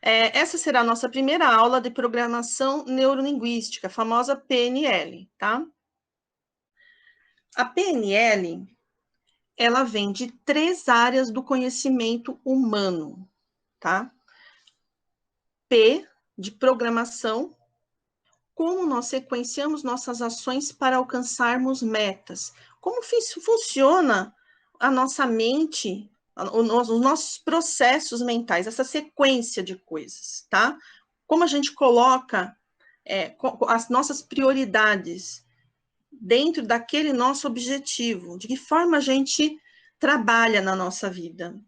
Essa será a nossa primeira aula de programação neurolinguística, a famosa PNL, tá? A PNL, ela vem de 3 áreas do conhecimento humano, tá? P, de programação, como nós sequenciamos nossas ações para alcançarmos metas. Como funciona a nossa mente, os nossos processos mentais, essa sequência de coisas, tá? Como a gente coloca as nossas prioridades dentro daquele nosso objetivo, de que forma a gente trabalha na nossa vida.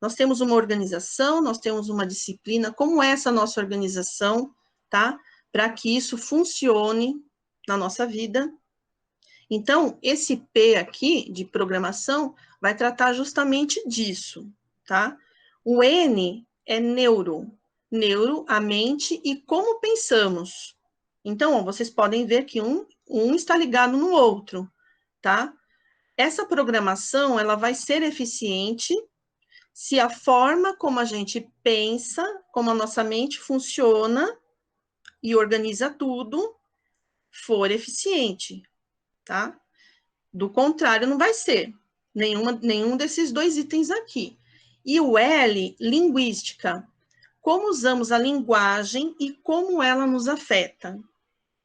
Nós temos uma organização, nós temos uma disciplina, como é essa nossa organização, tá? Para que isso funcione na nossa vida. Então, esse P aqui, de programação, vai tratar justamente disso, tá? O N é neuro. Neuro, a mente e como pensamos. Então, ó, vocês podem ver que um está ligado no outro, tá? Essa programação, ela vai ser eficiente se a forma como a gente pensa, como a nossa mente funciona e organiza tudo, for eficiente, tá? Do contrário, não vai ser nenhum desses 2 itens aqui. E o L, linguística. Como usamos a linguagem e como ela nos afeta,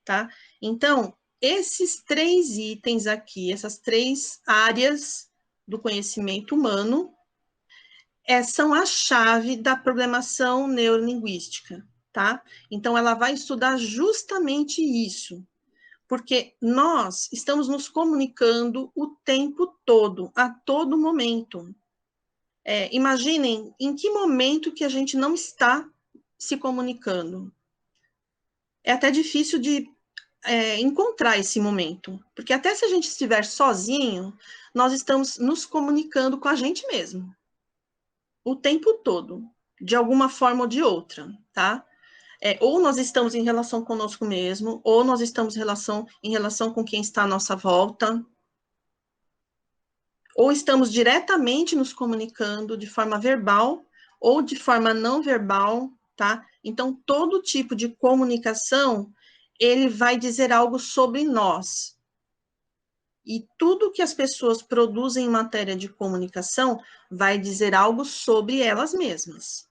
tá? Então, esses 3 itens aqui, essas 3 áreas do conhecimento humano, são a chave da programação neurolinguística, tá? Então, ela vai estudar justamente isso, porque nós estamos nos comunicando o tempo todo, a todo momento. Imaginem em que momento que a gente não está se comunicando. É até difícil de encontrar esse momento, porque até se a gente estiver sozinho, nós estamos nos comunicando com a gente mesmo, o tempo todo, de alguma forma ou de outra, tá? Ou nós estamos em relação conosco mesmo, ou nós estamos em relação com quem está à nossa volta, ou estamos diretamente nos comunicando de forma verbal ou de forma não verbal, tá? Então, todo tipo de comunicação, ele vai dizer algo sobre nós. E tudo que as pessoas produzem em matéria de comunicação vai dizer algo sobre elas mesmas.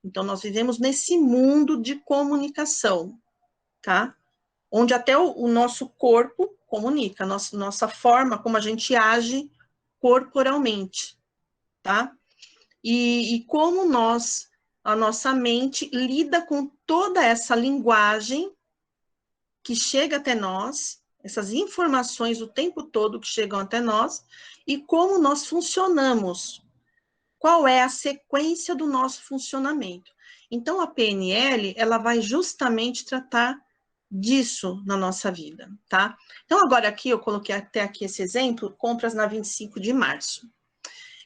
Então, nós vivemos nesse mundo de comunicação, tá? Onde até o nosso corpo comunica, nossa forma como a gente age corporalmente, tá? E como a nossa mente lida com toda essa linguagem que chega até nós, essas informações o tempo todo que chegam até nós, e como nós funcionamos, qual é a sequência do nosso funcionamento. Então, a PNL, ela vai justamente tratar disso na nossa vida, tá? Então, agora aqui, eu coloquei até aqui esse exemplo, compras na 25 de março.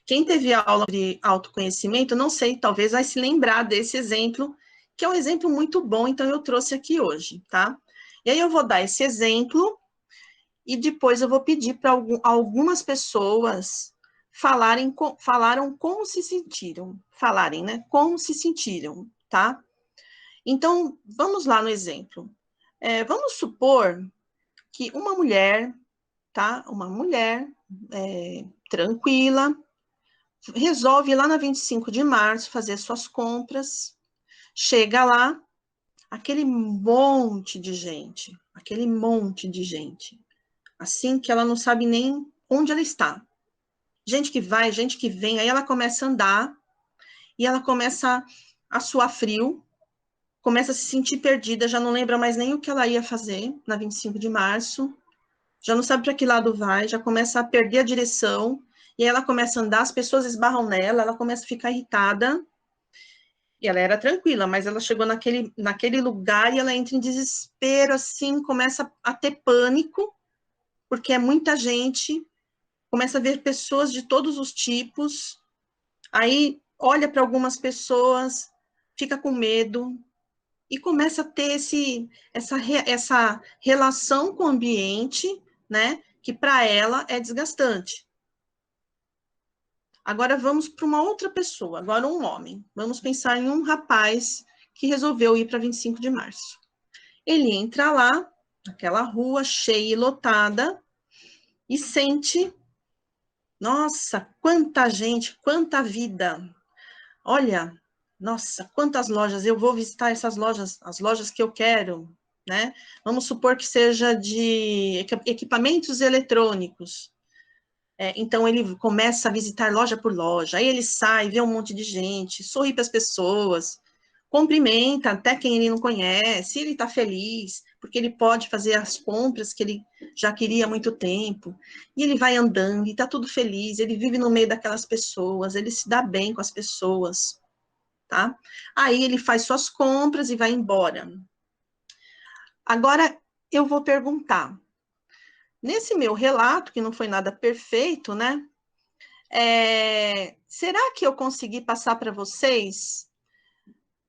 Quem teve aula de autoconhecimento, não sei, talvez vai se lembrar desse exemplo, que é um exemplo muito bom, então eu trouxe aqui hoje, tá? E aí eu vou dar esse exemplo e depois eu vou pedir para algumas pessoas falaram como se sentiram, falarem, né? Como se sentiram, tá? Então, vamos lá no exemplo. Vamos supor que uma mulher, tá? Uma mulher tranquila, resolve ir lá na 25 de março fazer suas compras, chega lá, aquele monte de gente, assim que ela não sabe nem onde ela está. Gente que vai, gente que vem, aí ela começa a andar, e ela começa a suar frio, começa a se sentir perdida, já não lembra mais nem o que ela ia fazer na 25 de março, já não sabe para que lado vai, já começa a perder a direção, e aí ela começa a andar, as pessoas esbarram nela, ela começa a ficar irritada, e ela era tranquila, mas ela chegou naquele lugar e ela entra em desespero, assim, começa a ter pânico, porque é muita gente, começa a ver pessoas de todos os tipos, aí olha para algumas pessoas, fica com medo, e começa a ter essa relação com o ambiente, né, que para ela é desgastante. Agora vamos para uma outra pessoa, agora um homem. Vamos pensar em um rapaz que resolveu ir para 25 de março. Ele entra lá, naquela rua cheia e lotada, e sente, nossa, quanta gente, quanta vida. Olha, nossa, quantas lojas, eu vou visitar essas lojas, as lojas que eu quero, né? Vamos supor que seja de equipamentos eletrônicos. Então, ele começa a visitar loja por loja, aí ele sai, vê um monte de gente, sorri para as pessoas, cumprimenta até quem ele não conhece, ele está feliz, porque ele pode fazer as compras que ele já queria há muito tempo, e ele vai andando, e está tudo feliz, ele vive no meio daquelas pessoas, ele se dá bem com as pessoas, tá? Aí ele faz suas compras e vai embora. Agora, eu vou perguntar, nesse meu relato, que não foi nada perfeito, né? Será que eu consegui passar para vocês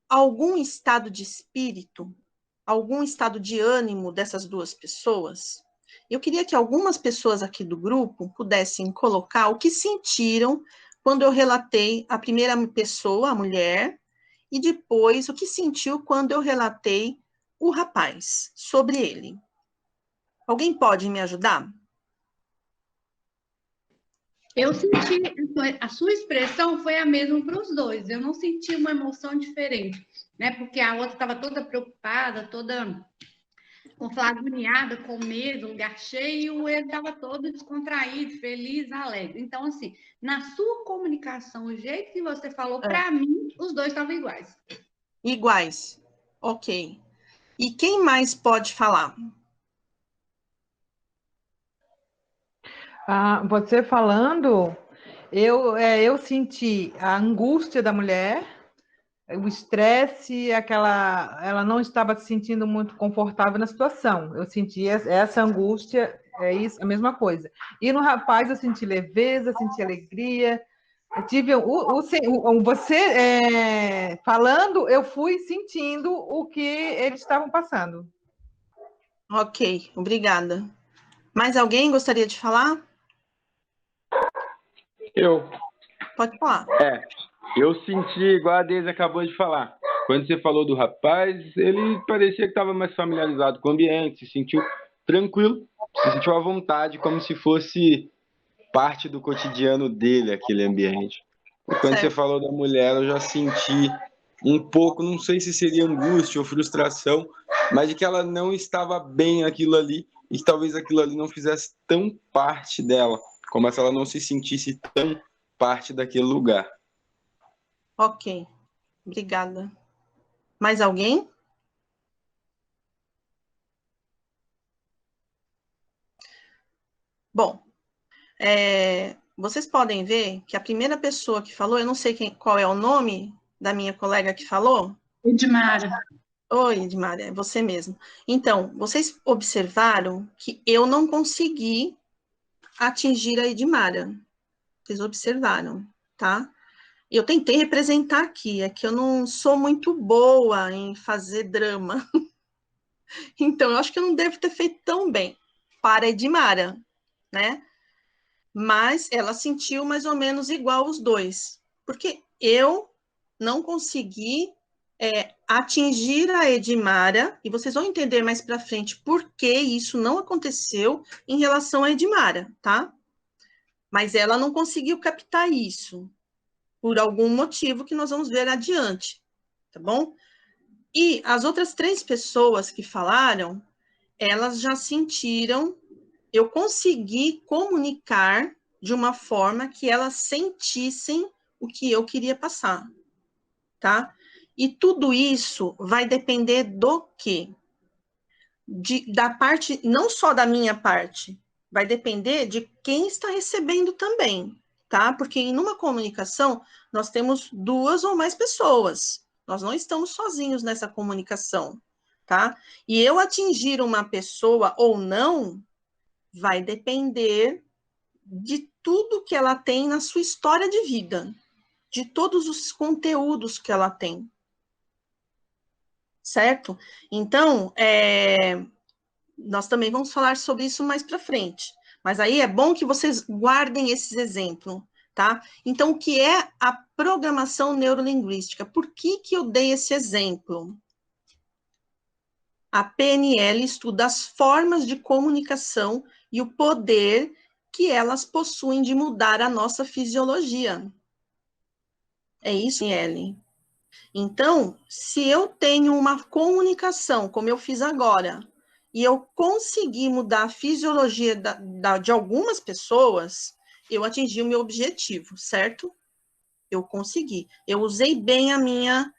algum estado de espírito, algum estado de ânimo dessas duas pessoas? Eu queria que algumas pessoas aqui do grupo pudessem colocar o que sentiram quando eu relatei a primeira pessoa, a mulher, e depois o que sentiu quando eu relatei o rapaz, sobre ele. Alguém pode me ajudar? Eu senti, a sua expressão foi a mesma para os dois. Eu não senti uma emoção diferente, né? Porque a outra estava toda preocupada, toda agoniada, com medo, lugar cheio, ele estava todo descontraído, feliz, alegre. Então, assim, na sua comunicação, o jeito que você falou, para mim, os dois estavam iguais. Iguais. Ok. E quem mais pode falar? Você falando, eu senti a angústia da mulher, o estresse, ela não estava se sentindo muito confortável na situação. Eu senti essa angústia, é isso, a mesma coisa. E no rapaz eu senti leveza, senti alegria. Eu tive você falando, eu fui sentindo o que eles estavam passando. Ok, obrigada. Mais alguém gostaria de falar? Eu. Pode falar. Eu senti igual a Deise acabou de falar. Quando você falou do rapaz, ele parecia que estava mais familiarizado com o ambiente, se sentiu tranquilo, se sentiu à vontade, como se fosse parte do cotidiano dele, aquele ambiente. E quando você falou da mulher, eu já senti um pouco, não sei se seria angústia ou frustração, mas de que ela não estava bem aquilo ali e que talvez aquilo ali não fizesse tão parte dela, como se ela não se sentisse tão parte daquele lugar. Ok, obrigada. Mais alguém? Bom, vocês podem ver que a primeira pessoa que falou, eu não sei qual é o nome da minha colega que falou. Edmara. Oi, Edmara, é você mesmo. Então, vocês observaram que eu não consegui atingir a Edmara. Vocês observaram, tá? Eu tentei representar aqui, é que eu não sou muito boa em fazer drama. Então, eu acho que eu não devo ter feito tão bem para a Edmara, né? Mas ela sentiu mais ou menos igual os dois, porque eu não consegui atingir a Edmara, e vocês vão entender mais para frente por que isso não aconteceu em relação a Edmara, tá? Mas ela não conseguiu captar isso, por algum motivo que nós vamos ver adiante, tá bom? E as outras 3 pessoas que falaram, elas já sentiram, eu consegui comunicar de uma forma que elas sentissem o que eu queria passar, tá? E tudo isso vai depender do quê? Da parte, não só da minha parte, vai depender de quem está recebendo também, tá? Porque em uma comunicação, nós temos 2 ou mais pessoas, nós não estamos sozinhos nessa comunicação, tá? E eu atingir uma pessoa ou não, vai depender de tudo que ela tem na sua história de vida, de todos os conteúdos que ela tem, certo? Então, nós também vamos falar sobre isso mais para frente, mas aí é bom que vocês guardem esses exemplos, tá? Então, o que é a programação neurolinguística? Por que eu dei esse exemplo? A PNL estuda as formas de comunicação e o poder que elas possuem de mudar a nossa fisiologia. É isso, PNL. Então, se eu tenho uma comunicação, como eu fiz agora, e eu conseguir mudar a fisiologia de algumas pessoas, eu atingi o meu objetivo, certo? Eu consegui. Eu usei bem a minha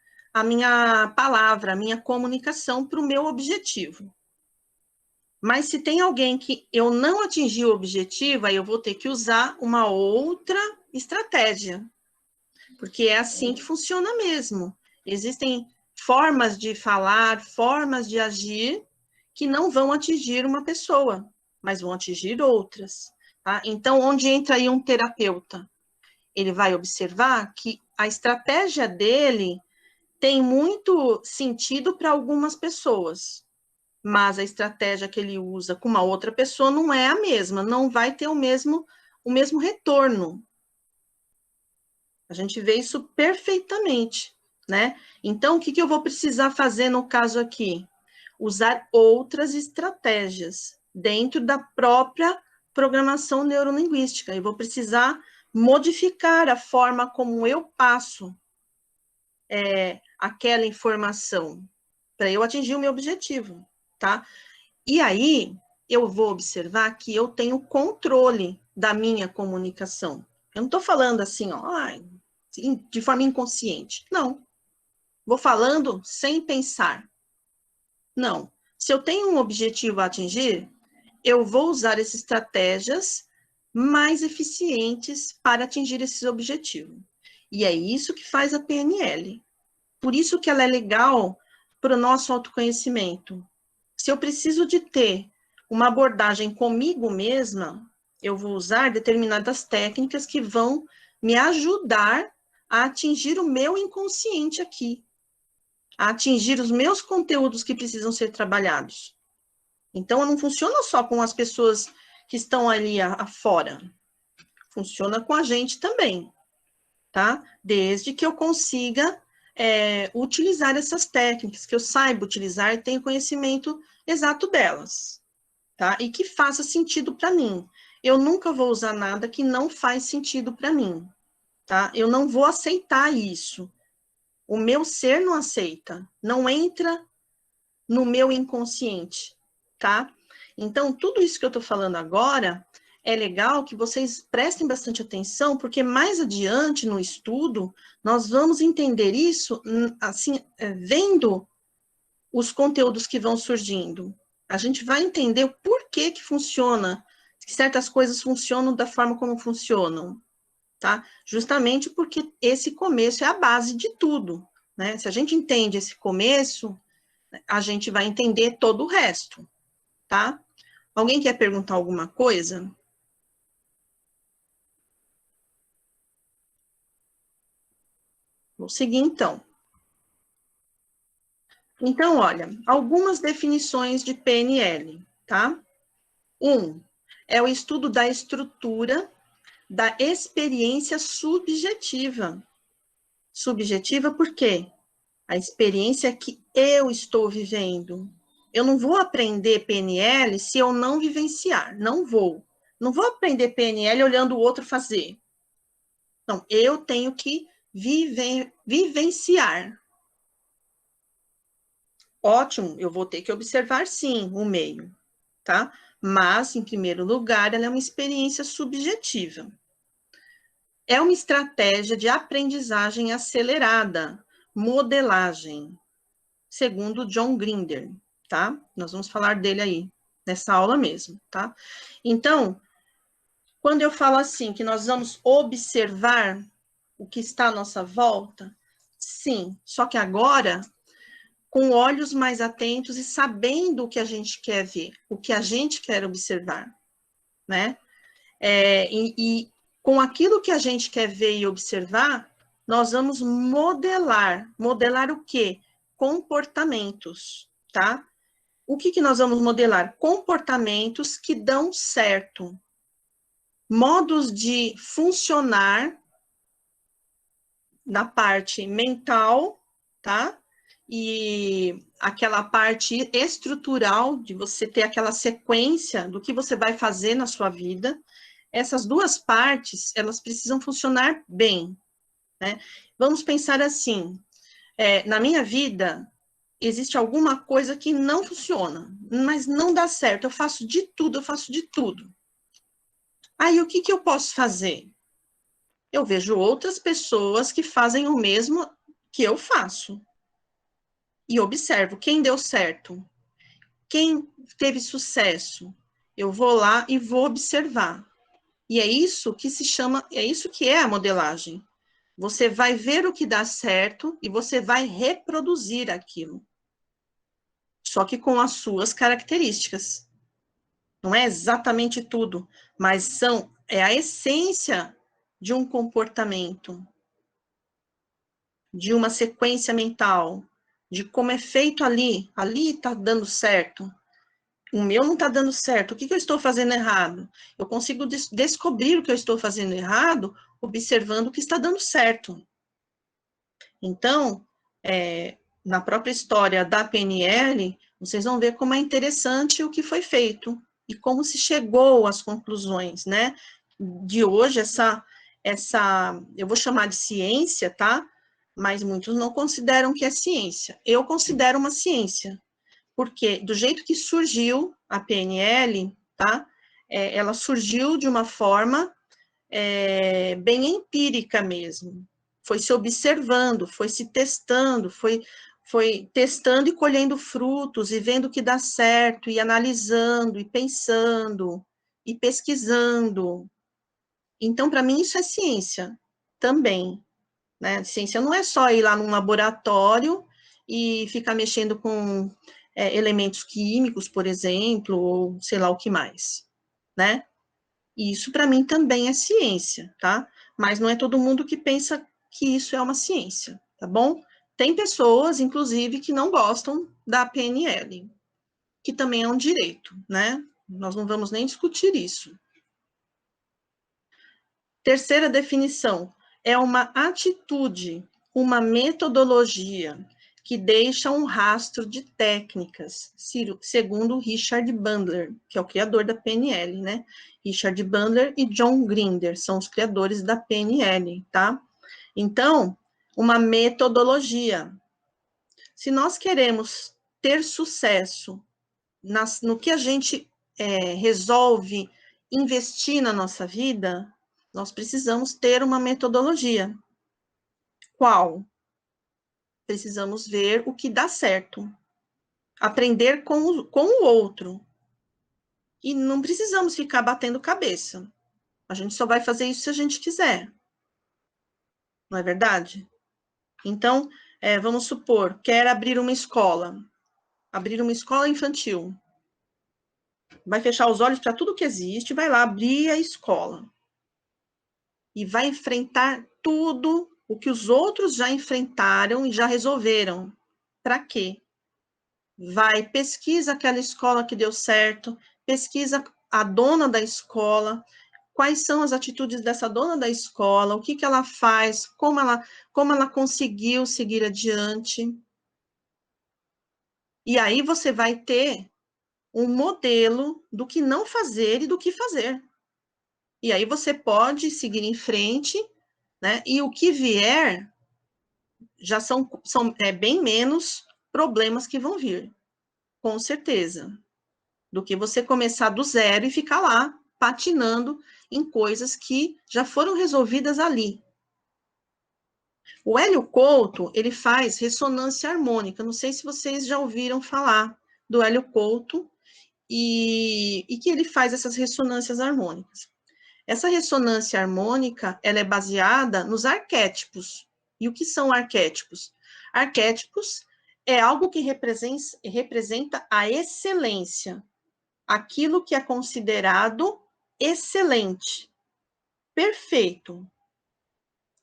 palavra, a minha comunicação para o meu objetivo. Mas se tem alguém que eu não atingi o objetivo, aí eu vou ter que usar uma outra estratégia. Porque é assim que funciona mesmo. Existem formas de falar, formas de agir que não vão atingir uma pessoa, mas vão atingir outras. Tá? Então, onde entra aí um terapeuta? Ele vai observar que a estratégia dele tem muito sentido para algumas pessoas, mas a estratégia que ele usa com uma outra pessoa não é a mesma, não vai ter o mesmo retorno. A gente vê isso perfeitamente, né? Então, o que eu vou precisar fazer no caso aqui? Usar outras estratégias dentro da própria programação neurolinguística. Eu vou precisar modificar a forma como eu passo aquela informação para eu atingir o meu objetivo, tá? E aí, eu vou observar que eu tenho controle da minha comunicação. Eu não estou falando assim, ó, de forma inconsciente. Não. Vou falando sem pensar. Não. Se eu tenho um objetivo a atingir, eu vou usar essas estratégias mais eficientes para atingir esse objetivo. E é isso que faz a PNL. Por isso que ela é legal para o nosso autoconhecimento. Se eu preciso de ter uma abordagem comigo mesma, eu vou usar determinadas técnicas que vão me ajudar a atingir o meu inconsciente aqui, a atingir os meus conteúdos que precisam ser trabalhados. Então, não funciona só com as pessoas que estão ali afora, funciona com a gente também, tá? Desde que eu consiga utilizar essas técnicas, que eu saiba utilizar e tenha conhecimento exato delas, tá? E que faça sentido para mim. Eu nunca vou usar nada que não faz sentido para mim, tá? Eu não vou aceitar isso. O meu ser não aceita, não entra no meu inconsciente, tá? Então, tudo isso que eu tô falando agora, é legal que vocês prestem bastante atenção, porque mais adiante no estudo, nós vamos entender isso, assim, vendo os conteúdos que vão surgindo. A gente vai entender o porquê que funciona, que certas coisas funcionam da forma como funcionam, tá? Justamente porque esse começo é a base de tudo, né? Se a gente entende esse começo, a gente vai entender todo o resto, tá? Alguém quer perguntar alguma coisa? Vou seguir, então. Então, olha, algumas definições de PNL, tá? 1. É o estudo da estrutura da experiência subjetiva. Subjetiva por quê? A experiência que eu estou vivendo. Eu não vou aprender PNL se eu não vivenciar, não vou. Não vou aprender PNL olhando o outro fazer. Não, eu tenho que vivenciar. Ótimo, eu vou ter que observar, sim, o meio, tá? Mas, em primeiro lugar, ela é uma experiência subjetiva. É uma estratégia de aprendizagem acelerada, modelagem, segundo John Grinder, tá? Nós vamos falar dele aí, nessa aula mesmo, tá? Então, quando eu falo assim, que nós vamos observar o que está à nossa volta, sim, só que agora, com olhos mais atentos e sabendo o que a gente quer ver, o que a gente quer observar, né? E com aquilo que a gente quer ver e observar, nós vamos modelar. Modelar o quê? Comportamentos, tá? O que nós vamos modelar? Comportamentos que dão certo. modos de funcionar na parte mental, tá? E aquela parte estrutural de você ter aquela sequência do que você vai fazer na sua vida. Essas duas partes, elas precisam funcionar bem, né? Vamos pensar assim, na minha vida, existe alguma coisa que não funciona, mas não dá certo, eu faço de tudo, eu faço de tudo. Aí, o que que eu posso fazer? Eu vejo outras pessoas que fazem o mesmo que eu faço. E observo quem deu certo, quem teve sucesso. Eu vou lá e vou observar. E é isso que se chama, é isso que é a modelagem. Você vai ver o que dá certo e você vai reproduzir aquilo. Só que com as suas características. Não é exatamente tudo, mas é a essência de um comportamento, de uma sequência mental, de como é feito ali. Ali está dando certo. O meu não está dando certo. O que eu estou fazendo errado? Eu consigo descobrir o que eu estou fazendo errado observando o que está dando certo. Então, na própria história da PNL, vocês vão ver como é interessante o que foi feito e como se chegou às conclusões, né? De hoje, eu vou chamar de ciência, tá? Mas muitos não consideram que é ciência. Eu considero uma ciência, porque do jeito que surgiu a PNL, tá? Ela surgiu de uma forma bem empírica mesmo. Foi se observando, foi se testando, foi testando e colhendo frutos, e vendo o que dá certo, e analisando, e pensando, e pesquisando. Então, para mim, isso é ciência também, né? Ciência não é só ir lá num laboratório e ficar mexendo com elementos químicos, por exemplo, ou sei lá o que mais, né? E isso, para mim, também é ciência, tá? Mas não é todo mundo que pensa que isso é uma ciência, tá bom? Tem pessoas, inclusive, que não gostam da PNL, que também é um direito, né? Nós não vamos nem discutir isso. Terceira definição, é uma atitude, uma metodologia que deixa um rastro de técnicas, segundo Richard Bandler, que é o criador da PNL, né? Richard Bandler e John Grinder são os criadores da PNL, tá? Então, uma metodologia. Se nós queremos ter sucesso no que a gente resolve investir na nossa vida, nós precisamos ter uma metodologia. Qual? Precisamos ver o que dá certo. Aprender com o outro. E não precisamos ficar batendo cabeça. A gente só vai fazer isso se a gente quiser. Não é verdade? Então, vamos supor, quer abrir uma escola infantil. Vai fechar os olhos para tudo que existe, vai lá abrir a escola. E vai enfrentar tudo o que os outros já enfrentaram e já resolveram. Para quê? Vai, pesquisa aquela escola que deu certo, pesquisa a dona da escola, quais são as atitudes dessa dona da escola, o que que ela faz, como ela conseguiu seguir adiante. E aí você vai ter um modelo do que não fazer e do que fazer. E aí você pode seguir em frente, né? E o que vier já são bem menos problemas que vão vir, com certeza, do que você começar do zero e ficar lá patinando em coisas que já foram resolvidas ali. O Hélio Couto, ele faz ressonância harmônica. Não sei se vocês já ouviram falar do Hélio Couto e que ele faz essas ressonâncias harmônicas. Essa ressonância harmônica, ela é baseada nos arquétipos. E o que são arquétipos? Arquétipos é algo que representa a excelência, aquilo que é considerado excelente, perfeito.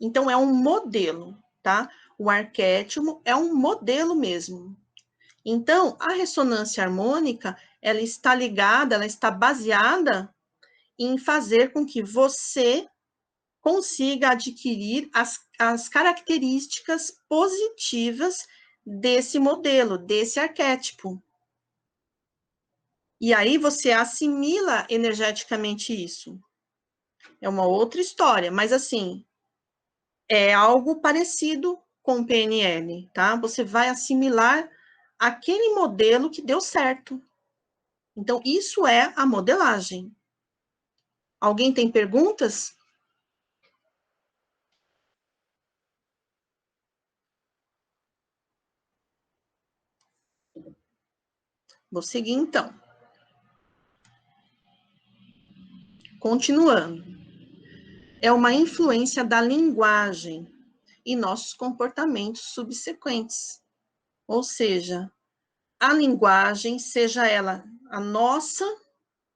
Então, é um modelo, tá? O arquétipo é um modelo mesmo. Então, a ressonância harmônica, ela está ligada, ela está baseada em fazer com que você consiga adquirir as características positivas desse modelo, desse arquétipo. E aí você assimila energeticamente isso. É uma outra história, mas assim, é algo parecido com o PNL, tá? Você vai assimilar aquele modelo que deu certo. Então, isso é a modelagem. Alguém tem perguntas? Vou seguir então. Continuando. É uma influência da linguagem e nossos comportamentos subsequentes. Ou seja, a linguagem, seja ela a nossa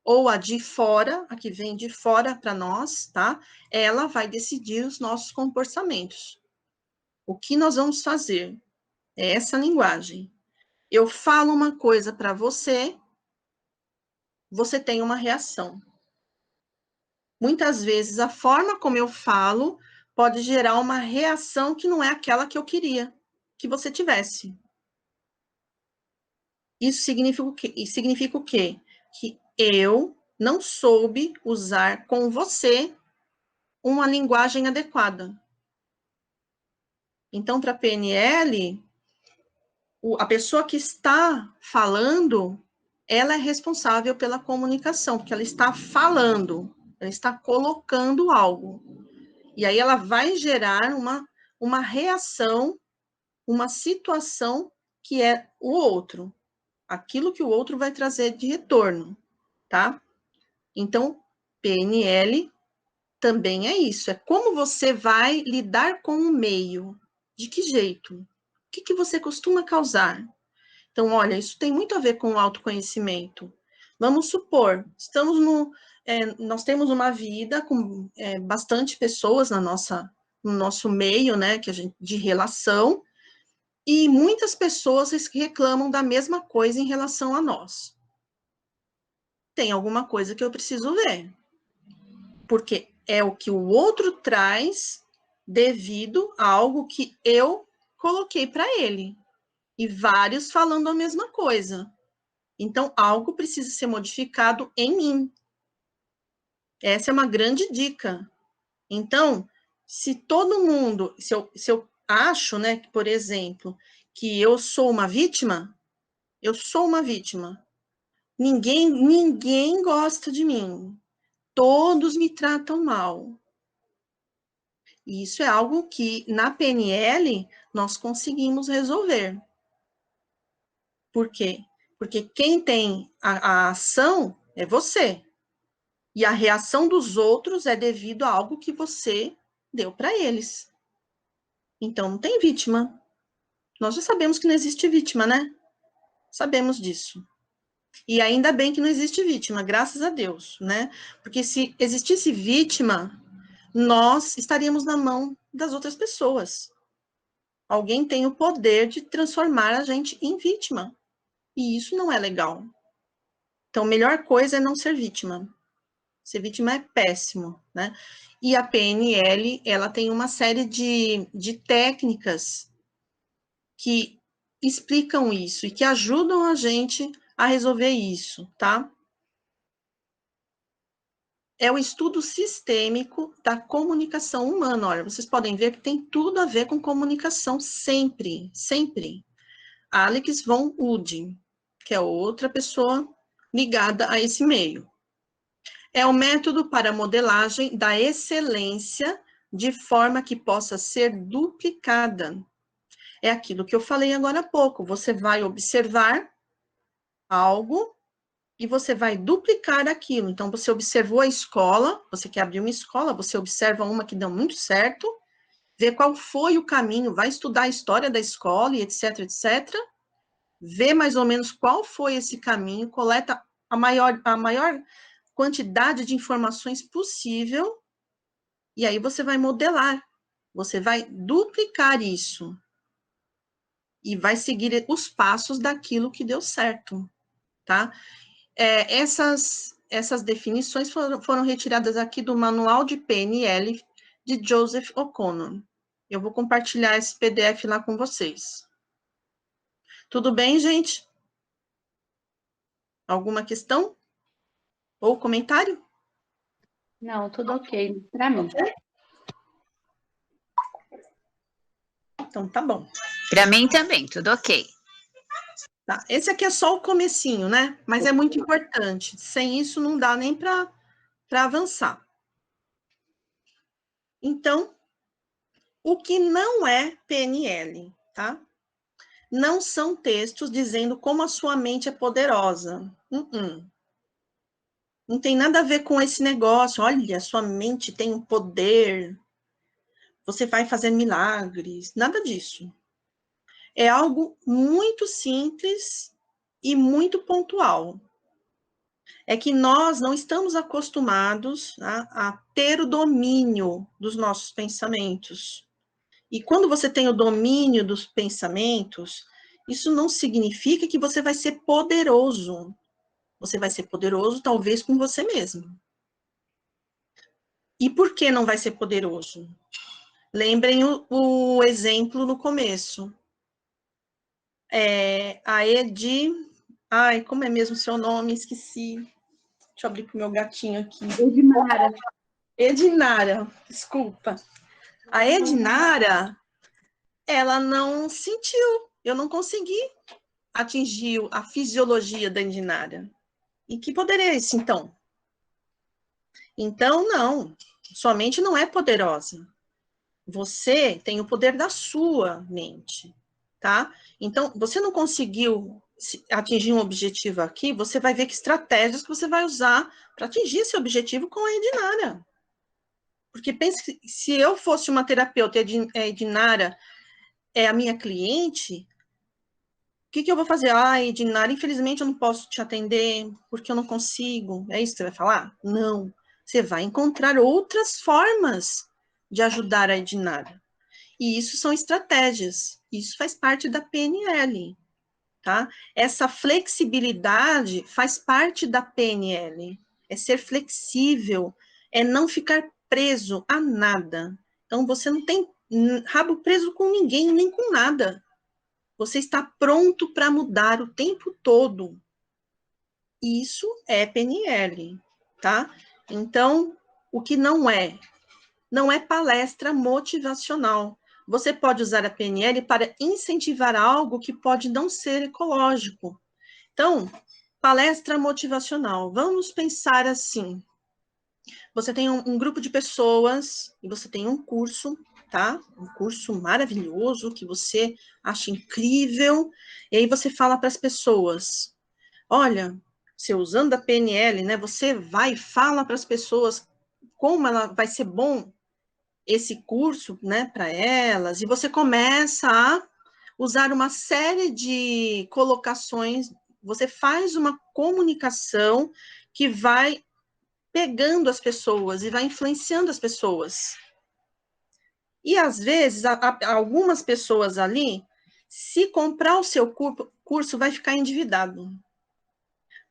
ou a de fora, a que vem de fora para nós, tá? Ela vai decidir os nossos comportamentos. O que nós vamos fazer? É essa linguagem. Eu falo uma coisa para você, você tem uma reação. Muitas vezes, a forma como eu falo pode gerar uma reação que não é aquela que eu queria que você tivesse. Isso significa o quê? Significa o quê? Que eu não soube usar com você uma linguagem adequada. Então, para a PNL, a pessoa que está falando, ela é responsável pela comunicação, porque ela está falando, ela está colocando algo. E aí ela vai gerar uma reação, uma situação que é o outro, aquilo que o outro vai trazer de retorno, tá? Então, PNL também é isso, é como você vai lidar com o meio, de que jeito, o que você costuma causar. Então, olha, isso tem muito a ver com o autoconhecimento. Vamos supor, nós temos uma vida com bastante pessoas no nosso meio, né, de relação, e muitas pessoas reclamam da mesma coisa em relação a nós. Tem alguma coisa que eu preciso ver, porque é o que o outro traz devido a algo que eu coloquei para ele. E vários falando a mesma coisa. Então, algo precisa ser modificado em mim. Essa é uma grande dica. Então, se todo mundo, se eu acho, né, por exemplo, que eu sou uma vítima, ninguém gosta de mim, todos me tratam mal. E isso é algo que, na PNL, nós conseguimos resolver. Por quê? Porque quem tem a ação é você. E a reação dos outros é devido a algo que você deu para eles. Então, não tem vítima. Nós já sabemos que não existe vítima, né? Sabemos disso. E ainda bem que não existe vítima, graças a Deus, né? Porque se existisse vítima, nós estaríamos na mão das outras pessoas. Alguém tem o poder de transformar a gente em vítima. E isso não é legal. Então, a melhor coisa é não ser vítima. Ser vítima é péssimo, né? E a PNL, ela tem uma série de técnicas que explicam isso e que ajudam a gente a resolver isso, tá? É o estudo sistêmico da comunicação humana. Olha, vocês podem ver que tem tudo a ver com comunicação, sempre, sempre. Alex von Udy, que é outra pessoa ligada a esse meio. É o método para modelagem da excelência de forma que possa ser duplicada. É aquilo que eu falei agora há pouco. Você vai observar algo e você vai duplicar aquilo. Então, você observou a escola, você quer abrir uma escola, você observa uma que deu muito certo, vê qual foi o caminho, vai estudar a história da escola e etc, etc. Vê mais ou menos qual foi esse caminho, coleta a maior quantidade de informações possível, e aí você vai modelar, você vai duplicar isso, e vai seguir os passos daquilo que deu certo, tá? essas definições foram retiradas aqui do Manual de PNL de Joseph O'Connor. Eu vou compartilhar esse PDF lá com vocês. Tudo bem, gente? Alguma questão? Ou comentário? Não, tudo ok para mim. Então, tá bom. Para mim também, tudo ok. Tá. Esse aqui é só o comecinho, né? Mas é muito importante. Sem isso, não dá nem para avançar. Então, o que não é PNL, tá? Não são textos dizendo como a sua mente é poderosa. Não tem nada a ver com esse negócio. Olha, sua mente tem um poder. Você vai fazer milagres. Nada disso. É algo muito simples e muito pontual. É que nós não estamos acostumados a ter o domínio dos nossos pensamentos. E quando você tem o domínio dos pensamentos, isso não significa que você vai ser poderoso. Você vai ser poderoso, talvez, com você mesmo. E por que não vai ser poderoso? Lembrem o exemplo no começo. A Ai, como é mesmo seu nome? Esqueci. Deixa eu abrir para o meu gatinho aqui. Edinara. Edinara, desculpa. A Edinara, ela não sentiu. Eu não consegui atingir a fisiologia da Edinara. E que poder é esse, então? Então, não. Sua mente não é poderosa. Você tem o poder da sua mente, tá? Então, você não conseguiu atingir um objetivo aqui, você vai ver que estratégias que você vai usar para atingir esse objetivo com a Edinara. Porque pense que se eu fosse uma terapeuta e a Edinara é a minha cliente, o que eu vou fazer? Edinara, infelizmente eu não posso te atender porque eu não consigo. É isso que você vai falar? Não. Você vai encontrar outras formas de ajudar a Edinara. E isso são estratégias. Isso faz parte da PNL, tá? Essa flexibilidade faz parte da PNL. É ser flexível, é não ficar preso a nada. Então, você não tem rabo preso com ninguém, nem com nada. Você está pronto para mudar o tempo todo. Isso é PNL, tá? Então, o que não é palestra motivacional. Você pode usar a PNL para incentivar algo que pode não ser ecológico. Então, palestra motivacional. Vamos pensar assim. Você tem um grupo de pessoas e você tem um curso, tá? Um curso maravilhoso que você acha incrível. E aí você fala para as pessoas, olha, você usando a PNL, né? Você vai e fala para as pessoas como ela vai ser bom esse curso, né, para elas, e você começa a usar uma série de colocações, você faz uma comunicação que vai pegando as pessoas e vai influenciando as pessoas. E, às vezes, algumas pessoas ali, se comprar o seu curso, vai ficar endividado.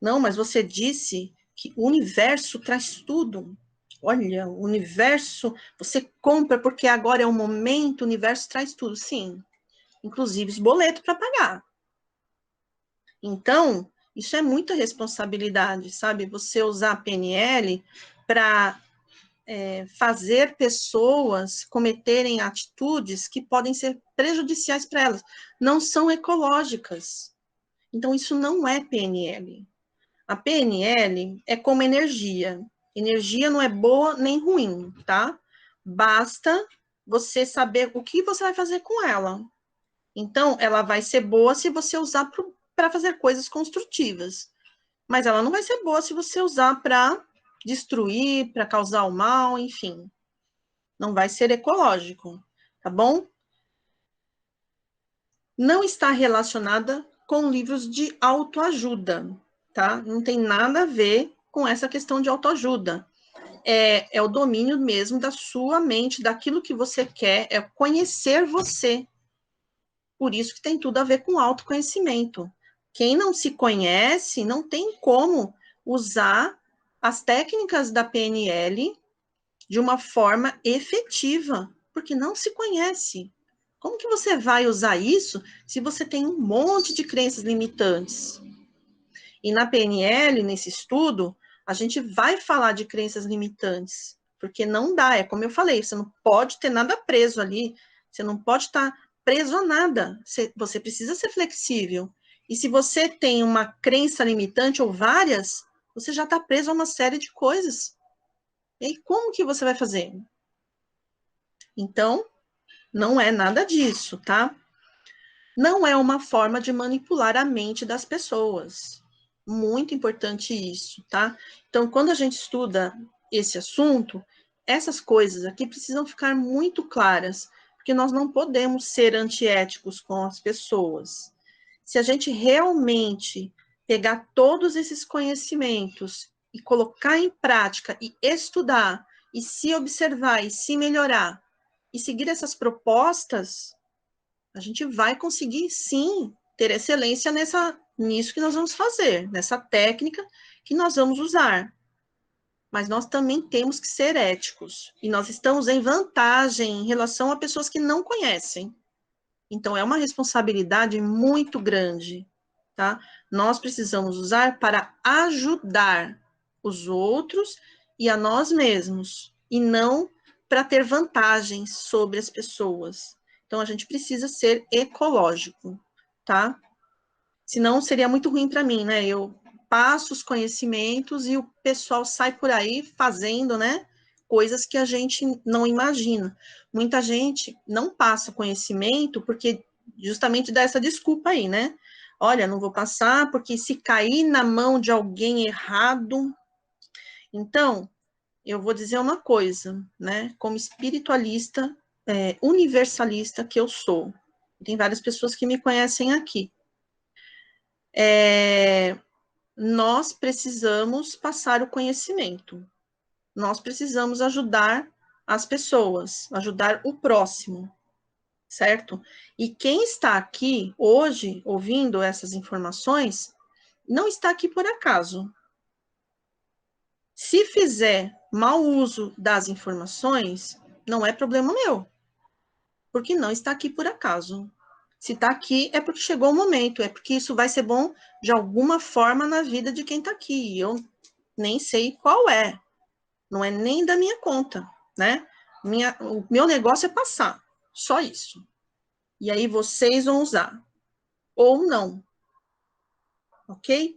Não, mas você disse que o universo traz tudo. Olha, o universo, você compra porque agora é o momento, o universo traz tudo. Sim, inclusive os boletos para pagar. Então, isso é muita responsabilidade, sabe? Você usar a PNL para fazer pessoas cometerem atitudes que podem ser prejudiciais para elas, não são ecológicas. Então, isso não é PNL. A PNL é como energia. Energia não é boa nem ruim, tá? Basta você saber o que você vai fazer com ela. Então, ela vai ser boa se você usar para fazer coisas construtivas. Mas ela não vai ser boa se você usar para destruir, para causar o mal, enfim. Não vai ser ecológico, tá bom? Não está relacionada com livros de autoajuda, tá? Não tem nada a ver com essa questão de autoajuda. É o domínio mesmo da sua mente, daquilo que você quer, é conhecer você. Por isso que tem tudo a ver com autoconhecimento. Quem não se conhece, não tem como usar as técnicas da PNL de uma forma efetiva, porque não se conhece. Como que você vai usar isso se você tem um monte de crenças limitantes? E na PNL, nesse estudo, a gente vai falar de crenças limitantes, porque não dá, é como eu falei, você não pode ter nada preso ali, você não pode estar preso a nada, você precisa ser flexível. E se você tem uma crença limitante ou várias, você já está preso a uma série de coisas. E aí, como que você vai fazer? Então, não é nada disso, tá? Não é uma forma de manipular a mente das pessoas. Muito importante isso, tá? Então, quando a gente estuda esse assunto, essas coisas aqui precisam ficar muito claras, porque nós não podemos ser antiéticos com as pessoas. Se a gente realmente pegar todos esses conhecimentos e colocar em prática e estudar e se observar e se melhorar e seguir essas propostas, a gente vai conseguir, sim, ter excelência nisso que nós vamos fazer, nessa técnica que nós vamos usar. Mas nós também temos que ser éticos. E nós estamos em vantagem em relação a pessoas que não conhecem. Então, é uma responsabilidade muito grande, tá? Nós precisamos usar para ajudar os outros e a nós mesmos, e não para ter vantagens sobre as pessoas. Então, a gente precisa ser ecológico, tá? Senão, seria muito ruim para mim, né? Eu passo os conhecimentos e o pessoal sai por aí fazendo, né? Coisas que a gente não imagina. Muita gente não passa conhecimento porque justamente dá essa desculpa aí, né? Olha, não vou passar porque se cair na mão de alguém errado. Então, eu vou dizer uma coisa, né? Como espiritualista, universalista que eu sou. Tem várias pessoas que me conhecem aqui. Nós precisamos passar o conhecimento. Nós precisamos ajudar as pessoas, ajudar o próximo, certo? E quem está aqui hoje, ouvindo essas informações, não está aqui por acaso. Se fizer mau uso das informações, não é problema meu, porque não está aqui por acaso. Se está aqui, é porque chegou o momento, é porque isso vai ser bom de alguma forma na vida de quem está aqui. Eu nem sei qual é, não é nem da minha conta, né? O meu negócio é passar, só isso. E aí vocês vão usar, ou não, ok?